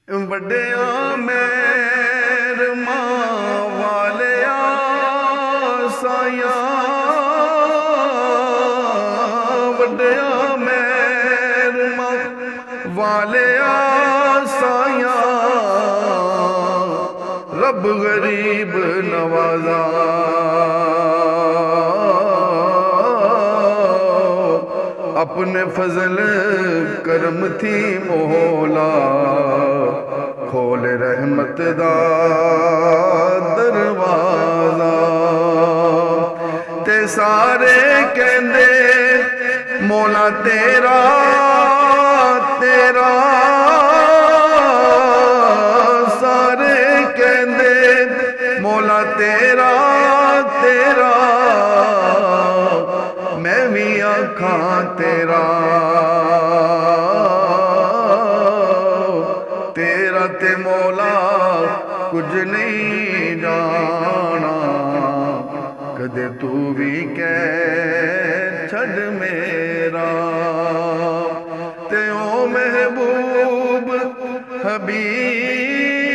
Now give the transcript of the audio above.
वड्डिया मेर मां वालिया साया, वड्डिया मेर मां वालिया साया, रब गरीब नवाजा। अपने फजल करम थी मोहला, खोल रहमत दा दरवाजा। ते सारे कहंदे मौला तेरा तेरा, सारे कहंदे मौला तेरा तेरा, मैं भी आखां तेरा। तेरा ते मौला कुछ नहीं जाना, कदे तू भी कह छड़ मेरा। ते ओ महबूब हबीब